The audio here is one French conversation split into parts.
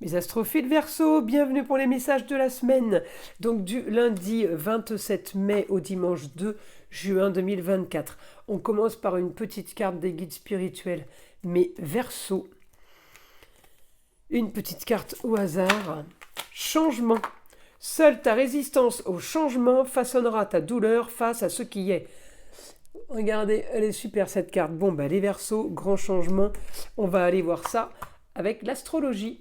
Mes astrophiles Verseau, bienvenue pour les messages de la semaine. Donc du lundi 27 mai au dimanche 2 juin 2024. On commence par une petite carte des guides spirituels. Mais Verseau, une petite carte au hasard. Changement. Seule ta résistance au changement façonnera ta douleur face à ce qui est. Regardez, elle est super cette carte. Bon, les Verseaux, grand changement. On va aller voir ça avec l'astrologie.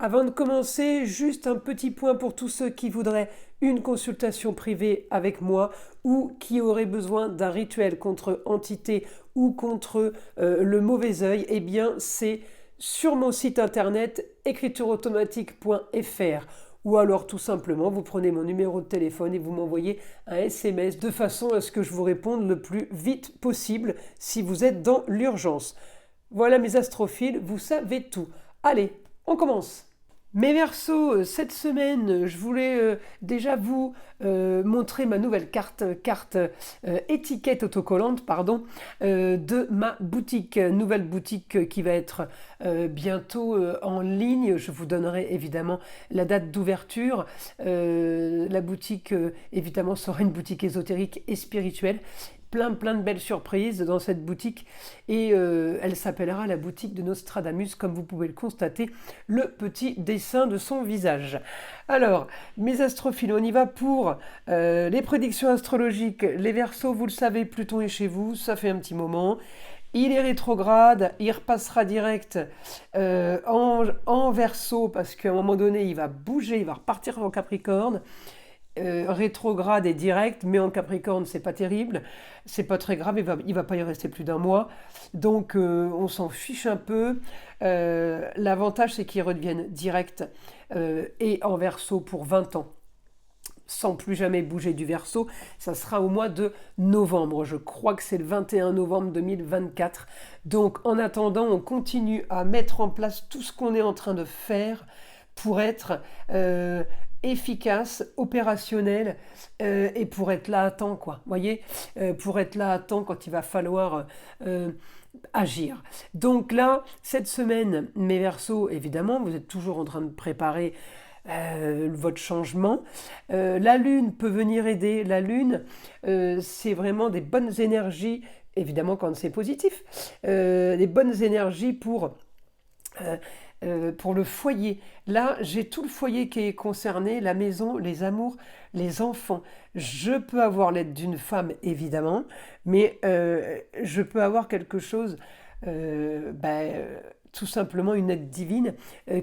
Avant de commencer, juste un petit point pour tous ceux qui voudraient une consultation privée avec moi ou qui auraient besoin d'un rituel contre entité ou contre le mauvais œil. Eh bien, c'est sur mon site internet écritureautomatique.fr ou alors tout simplement vous prenez mon numéro de téléphone et vous m'envoyez un SMS de façon à ce que je vous réponde le plus vite possible si vous êtes dans l'urgence. Voilà mes astrophiles, vous savez tout. Allez, on commence. Mes Verseaux, cette semaine, je voulais déjà vous montrer ma nouvelle carte étiquette autocollante, de ma boutique, nouvelle boutique qui va être bientôt en ligne. Je vous donnerai évidemment la date d'ouverture. La boutique, évidemment, sera une boutique ésotérique et spirituelle. Plein de belles surprises dans cette boutique et elle s'appellera la boutique de Nostradamus, comme vous pouvez le constater, le petit dessin de son visage. Alors, mes astrophiles, on y va pour les prédictions astrologiques. Les Verseaux, vous le savez, Pluton est chez vous, ça fait un petit moment. Il est rétrograde, il repassera direct en Verseau parce qu'à un moment donné, il va bouger, il va repartir en Capricorne. Rétrograde et direct, mais en Capricorne c'est pas terrible, c'est pas très grave, il va pas y rester plus d'un mois, donc on s'en fiche un peu. L'avantage c'est qu'il redevienne direct et en Verseau pour 20 ans sans plus jamais bouger du Verseau. Ça sera au mois de novembre, je crois que c'est le 21 novembre 2024. Donc en attendant, on continue à mettre en place tout ce qu'on est en train de faire pour être efficace, opérationnel et pour être là à temps, quoi. Voyez, pour être là à temps quand il va falloir agir. Donc là, cette semaine, mes Verseaux, évidemment, vous êtes toujours en train de préparer votre changement. La Lune peut venir aider. La Lune, c'est vraiment des bonnes énergies, évidemment quand c'est positif, des bonnes énergies pour le foyer. Là, j'ai tout le foyer qui est concerné, la maison, les amours, les enfants. Je peux avoir l'aide d'une femme, évidemment, mais je peux avoir quelque chose, tout simplement une aide divine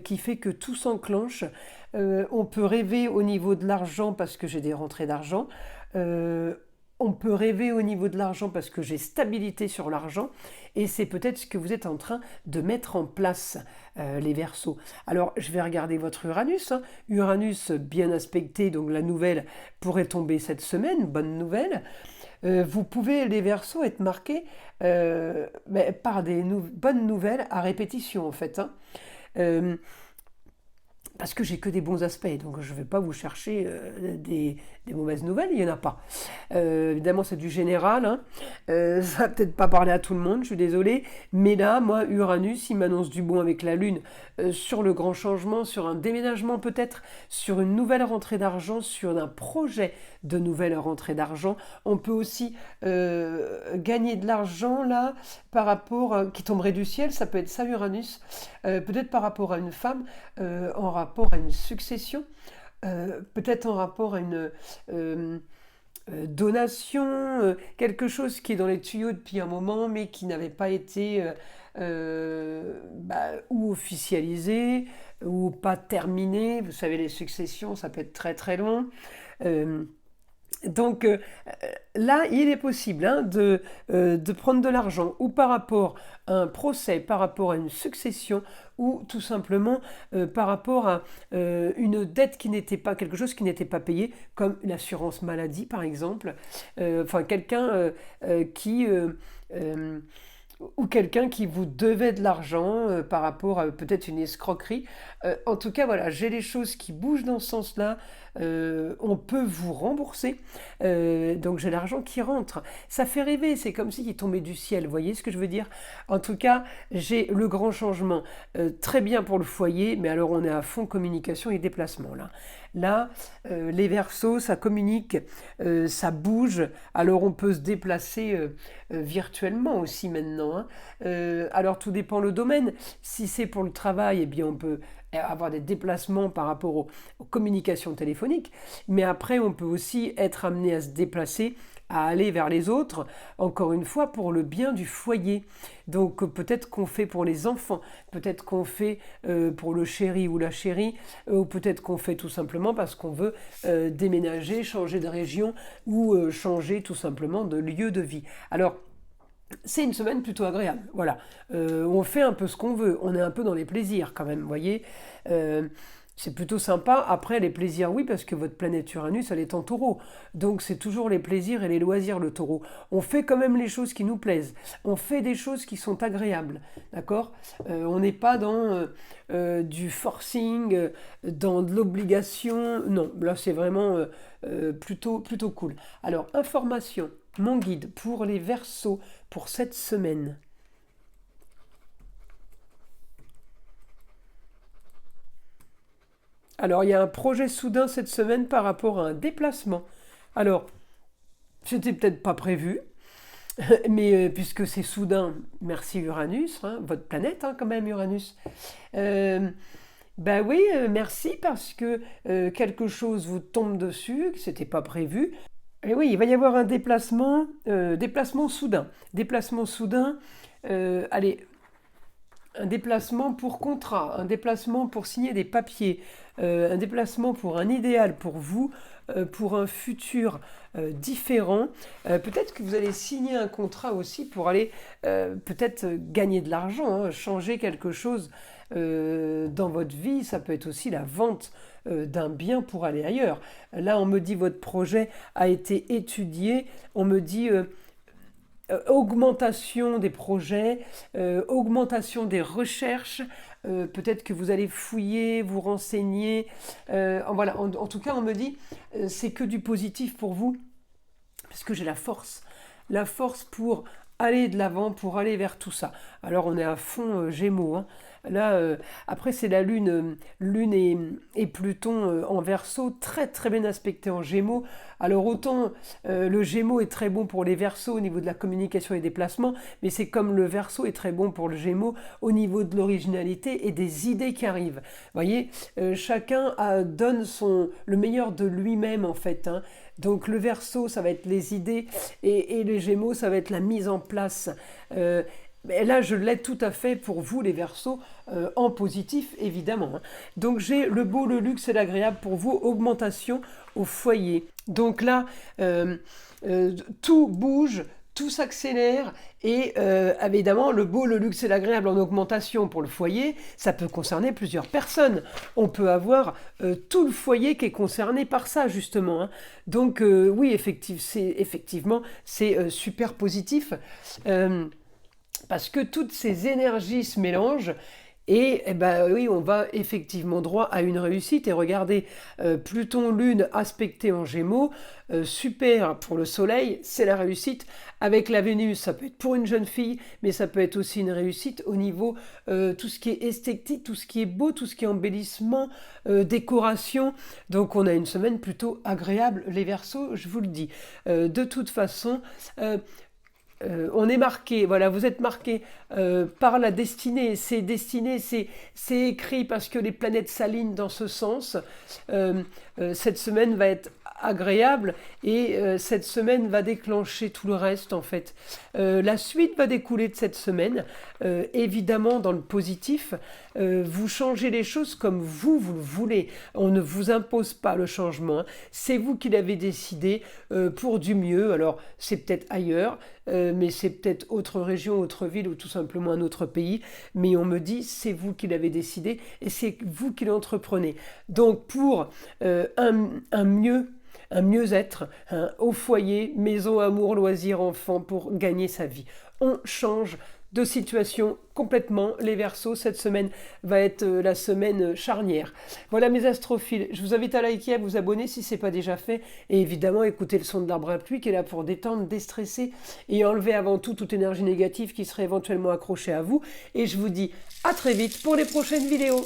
qui fait que tout s'enclenche. On peut rêver au niveau de l'argent parce que j'ai des rentrées d'argent. On peut rêver au niveau de l'argent parce que j'ai stabilité sur l'argent et c'est peut-être ce que vous êtes en train de mettre en place, les Verseaux. Alors je vais regarder votre Uranus, hein. Uranus bien aspecté, donc la nouvelle pourrait tomber cette semaine, bonne nouvelle. Vous pouvez, les Verseaux, être marqués par des bonnes nouvelles à répétition en fait, hein. Parce que j'ai que des bons aspects, donc je ne vais pas vous chercher des mauvaises nouvelles, il n'y en a pas. Évidemment, c'est du général, hein. Ça va peut-être pas parler à tout le monde, je suis désolée, mais là, moi, Uranus, il m'annonce du bon avec la Lune sur le grand changement, sur un déménagement peut-être, sur une nouvelle rentrée d'argent, sur un projet de nouvelle rentrée d'argent. On peut aussi gagner de l'argent là, par rapport, qui tomberait du ciel, ça peut être ça Uranus, peut-être par rapport à une femme, en rapport à une succession, peut-être en rapport à une donation, quelque chose qui est dans les tuyaux depuis un moment mais qui n'avait pas été ou officialisé ou pas terminé. Vous savez, les successions, ça peut être très très long. Euh, donc là, il est possible de prendre de l'argent ou par rapport à un procès, par rapport à une succession ou tout simplement par rapport à une dette qui n'était pas, quelque chose qui n'était pas payé, comme l'assurance maladie par exemple. Enfin, quelqu'un qui... ou quelqu'un qui vous devait de l'argent par rapport à peut-être une escroquerie. En tout cas, voilà, j'ai les choses qui bougent dans ce sens-là. On peut vous rembourser. Donc j'ai l'argent qui rentre. Ça fait rêver, c'est comme s'il tombait du ciel. Vous voyez ce que je veux dire? En tout cas, j'ai le grand changement. Très bien pour le foyer, mais alors on est à fond communication et déplacement là. Là, les Verseaux, ça communique, ça bouge. Alors on peut se déplacer virtuellement aussi maintenant, hein. Alors tout dépend le domaine. Si c'est pour le travail, eh bien on peut avoir des déplacements par rapport aux communications téléphoniques. Mais après, on peut aussi être amené à se déplacer, à aller vers les autres, encore une fois, pour le bien du foyer. Donc peut-être qu'on fait pour les enfants, peut-être qu'on fait pour le chéri ou la chérie, ou peut-être qu'on fait tout simplement parce qu'on veut déménager, changer de région ou changer tout simplement de lieu de vie. Alors, c'est une semaine plutôt agréable, voilà. On fait un peu ce qu'on veut, on est un peu dans les plaisirs quand même, vous voyez. C'est plutôt sympa. Après, les plaisirs, oui, parce que votre planète Uranus, elle est en taureau. Donc, c'est toujours les plaisirs et les loisirs, le taureau. On fait quand même les choses qui nous plaisent. On fait des choses qui sont agréables. D'accord? On n'est pas dans du forcing, dans de l'obligation. Non, là, c'est vraiment plutôt cool. Alors, information, mon guide pour les Verseaux pour cette semaine. Alors, il y a un projet soudain cette semaine par rapport à un déplacement. Alors, c'était peut-être pas prévu, mais puisque c'est soudain, merci Uranus, hein, votre planète hein, quand même Uranus. Euh, Bah oui, merci parce que quelque chose vous tombe dessus, que c'était pas prévu. Et oui, il va y avoir un déplacement soudain. Déplacement soudain, allez, un déplacement pour contrat, un déplacement pour signer des papiers, un déplacement pour un idéal pour vous, pour un futur différent. Peut-être que vous allez signer un contrat aussi pour aller peut-être gagner de l'argent, hein, changer quelque chose dans votre vie. Ça peut être aussi la vente d'un bien pour aller ailleurs. Là, on me dit votre projet a été étudié. On me dit augmentation des projets, augmentation des recherches. Peut-être que vous allez fouiller, vous renseigner. Voilà. En tout cas, on me dit c'est que du positif pour vous, parce que j'ai la force pour aller de l'avant, pour aller vers tout ça. Alors on est à fond Gémeaux, hein. Là, après c'est la Lune et Pluton en Verseau, très très bien aspecté en Gémeaux. Alors autant le Gémeaux est très bon pour les Verseaux au niveau de la communication et des placements, mais c'est comme le Verseau est très bon pour le Gémeaux au niveau de l'originalité et des idées qui arrivent. Vous voyez, chacun donne le meilleur de lui-même en fait, hein. Donc le Verseau, ça va être les idées et les Gémeaux, ça va être la mise en place. Mais là, je l'aide tout à fait pour vous, les Verseaux, en positif, évidemment, hein. Donc j'ai le beau, le luxe et l'agréable pour vous, augmentation au foyer. Donc là, tout bouge, tout s'accélère et évidemment le beau, le luxe et l'agréable en augmentation pour le foyer, ça peut concerner plusieurs personnes. On peut avoir tout le foyer qui est concerné par ça justement, hein. Donc oui, effectivement, c'est super positif. Parce que toutes ces énergies se mélangent et, eh ben, oui, on va effectivement droit à une réussite. Et regardez, Pluton, Lune aspecté en Gémeaux, super pour le Soleil, c'est la réussite. Avec la Vénus, ça peut être pour une jeune fille, mais ça peut être aussi une réussite au niveau tout ce qui est esthétique, tout ce qui est beau, tout ce qui est embellissement, décoration. Donc on a une semaine plutôt agréable, les Verseaux, je vous le dis. De toute façon, on est marqué, voilà, vous êtes marqué par la destinée. C'est destiné, c'est écrit parce que les planètes s'alignent dans ce sens. Cette semaine va être agréable et cette semaine va déclencher tout le reste en fait. La suite va découler de cette semaine, évidemment dans le positif. Vous changez les choses comme vous le voulez. On ne vous impose pas le changement, hein. C'est vous qui l'avez décidé pour du mieux. Alors c'est peut-être ailleurs, mais c'est peut-être autre région, autre ville ou tout simplement un autre pays. Mais on me dit c'est vous qui l'avez décidé et c'est vous qui l'entreprenez. Donc pour un mieux-être, hein, au foyer, maison, amour, loisirs, enfants, pour gagner sa vie. On change deux situations complètement. Les Verseaux, cette semaine va être la semaine charnière. Voilà mes astrophiles, je vous invite à liker, à vous abonner si ce n'est pas déjà fait, et évidemment écouter le son de l'arbre à pluie qui est là pour détendre, déstresser et enlever avant tout toute énergie négative qui serait éventuellement accrochée à vous. Et je vous dis à très vite pour les prochaines vidéos.